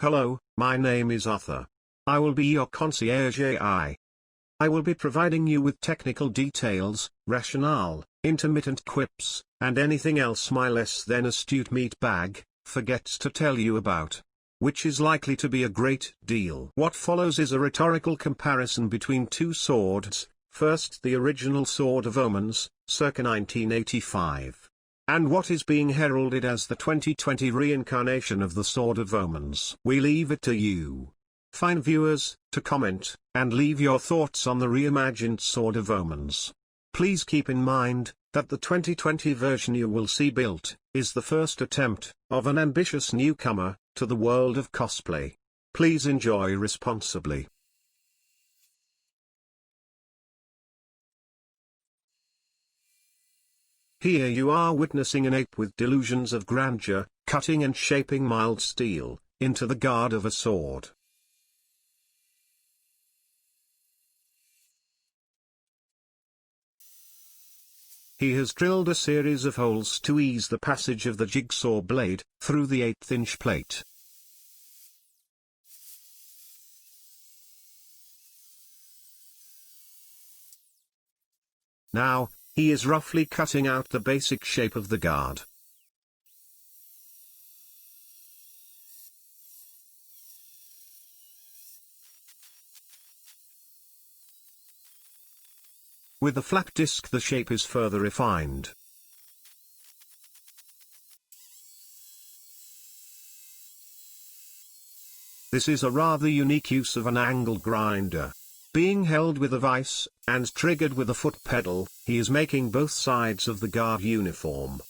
Hello, my name is Arthur. I will be your concierge AI. I will be providing you with technical details, rationale, intermittent quips, and anything else my less than astute meatbag forgets to tell you about, which is likely to be a great deal. What follows is a rhetorical comparison between two swords, first the original Sword of Omens, circa 1985. And what is being heralded as the 2020 reincarnation of the Sword of Omens. We leave it to you, fine viewers, to comment, and leave your thoughts on the reimagined Sword of Omens. Please keep in mind, that the 2020 version you will see built, is the first attempt, of an ambitious newcomer, to the world of cosplay. Please enjoy responsibly. Here you are witnessing an ape with delusions of grandeur, cutting and shaping mild steel, into the guard of a sword. He has drilled a series of holes to ease the passage of the jigsaw blade, through the 1/8-inch plate. Now, he is roughly cutting out the basic shape of the guard. With the flap disc the shape is further refined. This is a rather unique use of an angle grinder. Being held with a vise, and triggered with a foot pedal, he is making both sides of the guard uniform.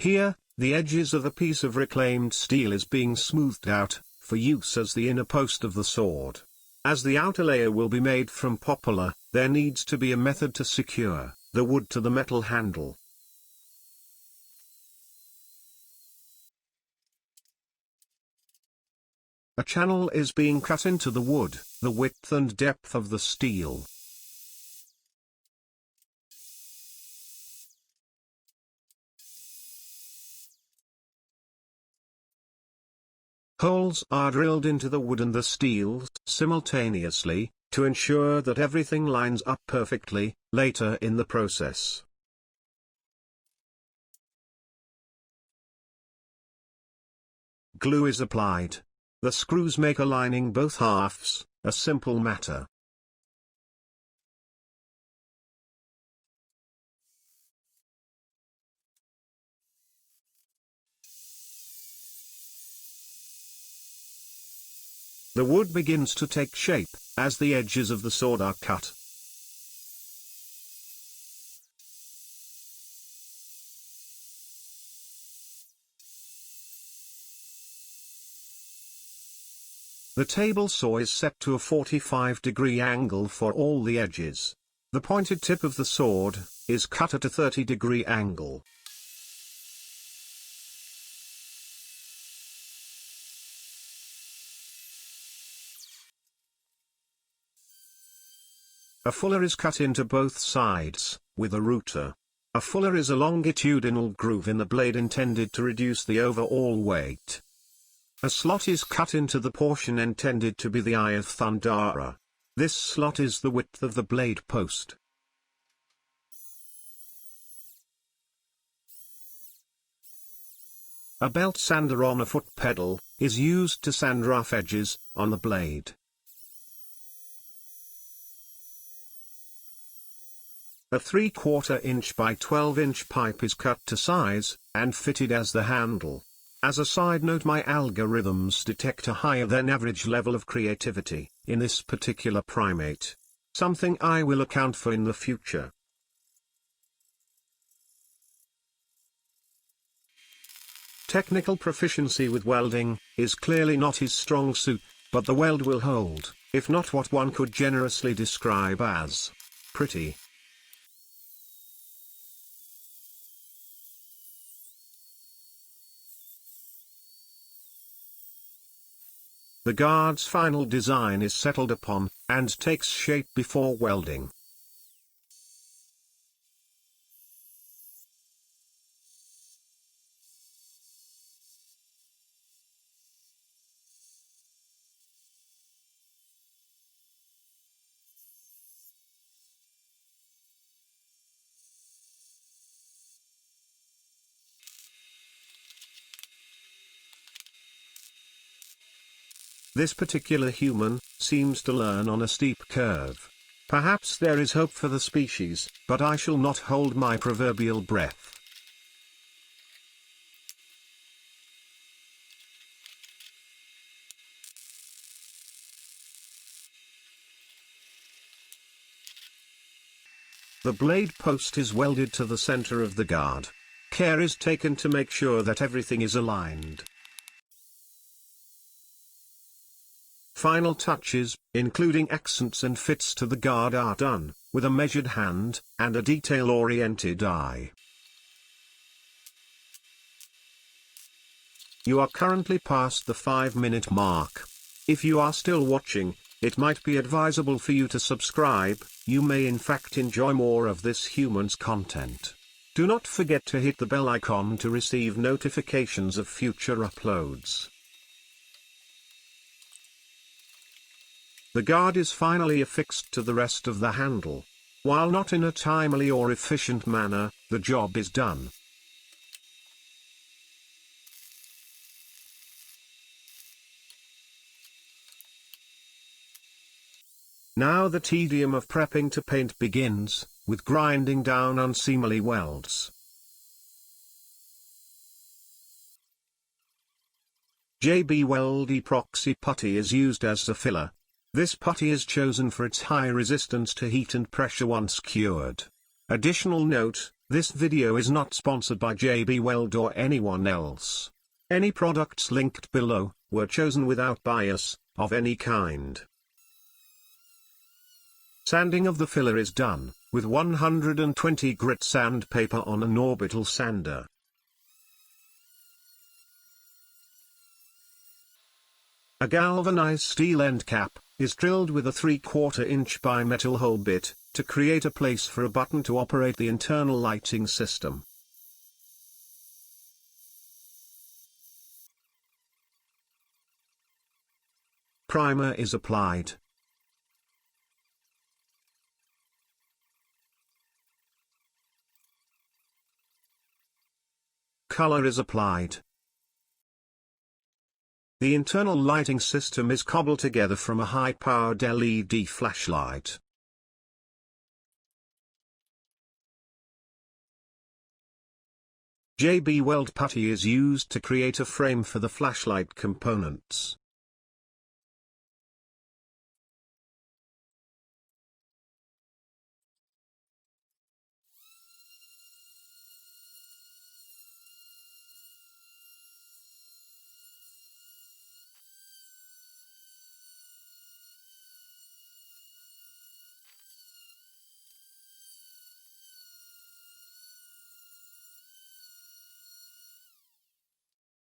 Here, the edges of a piece of reclaimed steel is being smoothed out, for use as the inner post of the sword. As the outer layer will be made from poplar, there needs to be a method to secure the wood to the metal handle. A channel is being cut into the wood, the width and depth of the steel. Holes are drilled into the wood and the steel, simultaneously, to ensure that everything lines up perfectly, later in the process. Glue is applied. The screws make aligning both halves, a simple matter. The wood begins to take shape, as the edges of the sword are cut. The table saw is set to a 45-degree angle for all the edges. The pointed tip of the sword is cut at a 30-degree angle. A fuller is cut into both sides, with a router. A fuller is a longitudinal groove in the blade intended to reduce the overall weight. A slot is cut into the portion intended to be the eye of Thundara. This slot is the width of the blade post. A belt sander on a foot pedal is used to sand rough edges on the blade. A 3/4-inch by 12-inch pipe is cut to size, and fitted as the handle. As a side note, my algorithms detect a higher than average level of creativity in this particular primate. Something I will account for in the future. Technical proficiency with welding is clearly not his strong suit, but the weld will hold, if not what one could generously describe as pretty. The guard's final design is settled upon, and takes shape before welding. This particular human seems to learn on a steep curve. Perhaps there is hope for the species, but I shall not hold my proverbial breath. The blade post is welded to the center of the guard. Care is taken to make sure that everything is aligned. Final touches, including accents and fits to the guard, are done with a measured hand and a detail-oriented eye. You are currently past the 5-minute mark. If you are still watching, it might be advisable for you to subscribe. You may in fact enjoy more of this human's content. Do not forget to hit the bell icon to receive notifications of future uploads. The guard is finally affixed to the rest of the handle. While not in a timely or efficient manner, the job is done. Now the tedium of prepping to paint begins, with grinding down unseemly welds. JB Weld epoxy putty is used as a filler. This putty is chosen for its high resistance to heat and pressure once cured. Additional note, this video is not sponsored by JB Weld or anyone else. Any products linked below were chosen without bias of any kind. Sanding of the filler is done with 120 grit sandpaper on an orbital sander. A galvanized steel end cap is drilled with a 3/4 inch bimetal hole bit to create a place for a button to operate the internal lighting system. Primer is applied. Color is applied. The internal lighting system is cobbled together from a high-powered LED flashlight. JB Weld putty is used to create a frame for the flashlight components.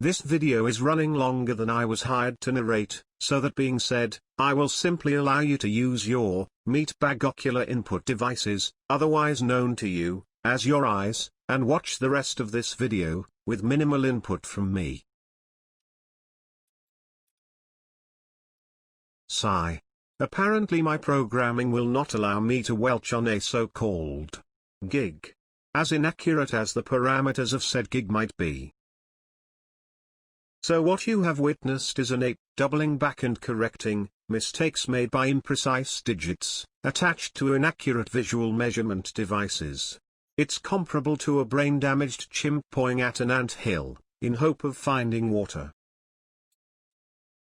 This video is running longer than I was hired to narrate, so that being said, I will simply allow you to use your meat bag ocular input devices, otherwise known to you as your eyes, and watch the rest of this video with minimal input from me. Sigh. Apparently my programming will not allow me to welch on a so-called gig. As inaccurate as the parameters of said gig might be. So what you have witnessed is an ape doubling back and correcting mistakes made by imprecise digits attached to inaccurate visual measurement devices. It's comparable to a brain-damaged chimp pawing at an ant hill in hope of finding water.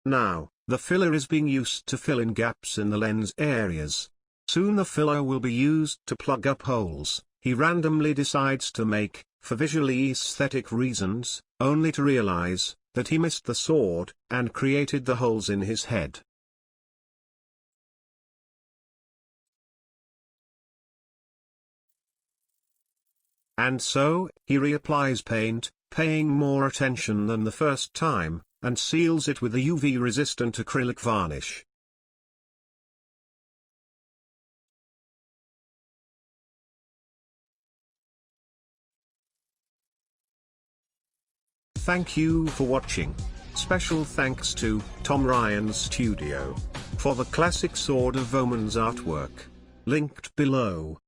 Now, the filler is being used to fill in gaps in the lens areas. Soon the filler will be used to plug up holes he randomly decides to make, for visually aesthetic reasons, only to realize that he missed the sword and created the holes in his head. And so, he reapplies paint, paying more attention than the first time, and seals it with a UV-resistant acrylic varnish. Thank you for watching. Special thanks to Tom Ryan's Studio for the classic Sword of Omens artwork, linked below.